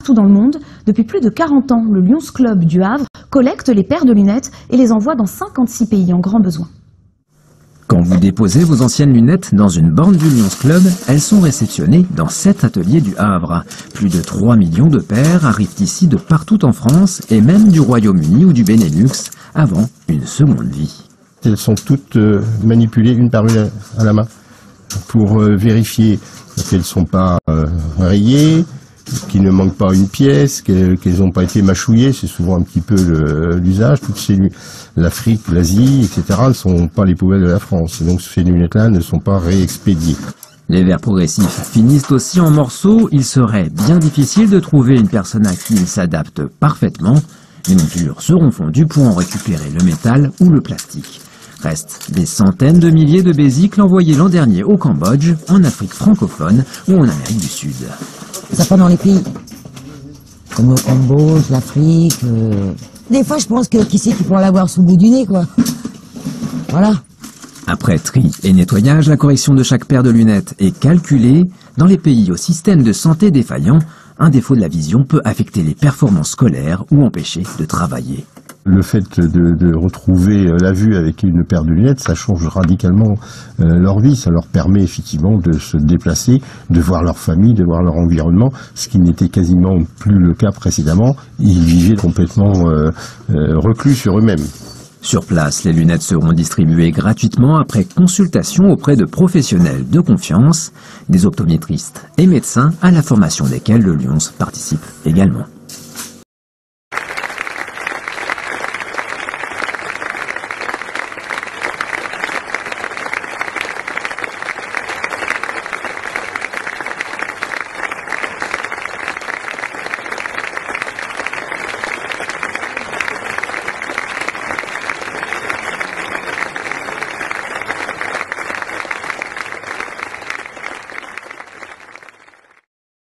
Tout dans le monde, depuis plus de 40 ans, le Lions Club du Havre collecte les paires de lunettes et les envoie dans 56 pays en grand besoin. Quand vous déposez vos anciennes lunettes dans une borne du Lions Club, elles sont réceptionnées dans 7 ateliers du Havre. Plus de 3 millions de paires arrivent ici de partout en France et même du Royaume-Uni ou du Benelux avant une seconde vie. Elles sont toutes manipulées une par une à la main pour vérifier qu'elles ne sont pas rayées, qu'il ne manque pas une pièce, qu'elles n'ont pas été mâchouillées. C'est souvent un petit peu l'usage. Toutes ces l'Afrique, l'Asie, etc. ne sont pas les poubelles de la France. Et donc ces lunettes-là ne sont pas réexpédiées. Les verres progressifs finissent aussi en morceaux. Il serait bien difficile de trouver une personne à qui ils s'adaptent parfaitement. Les montures seront fondues pour en récupérer le métal ou le plastique. Restent des centaines de milliers de besicles envoyés l'an dernier au Cambodge, en Afrique francophone ou en Amérique du Sud. Ça part dans les pays, comme au Cambodge, l'Afrique. Des fois, je pense que qui c'est qui pourra l'avoir sous le bout du nez, quoi. Voilà. Après tri et nettoyage, la correction de chaque paire de lunettes est calculée. Dans les pays au système de santé défaillant, un défaut de la vision peut affecter les performances scolaires ou empêcher de travailler. Le fait de retrouver la vue avec une paire de lunettes, ça change radicalement leur vie. Ça leur permet effectivement de se déplacer, de voir leur famille, de voir leur environnement, ce qui n'était quasiment plus le cas précédemment. Ils vivaient complètement reclus sur eux-mêmes. Sur place, les lunettes seront distribuées gratuitement après consultation auprès de professionnels de confiance, des optométristes et médecins à la formation desquels le Lions participe également.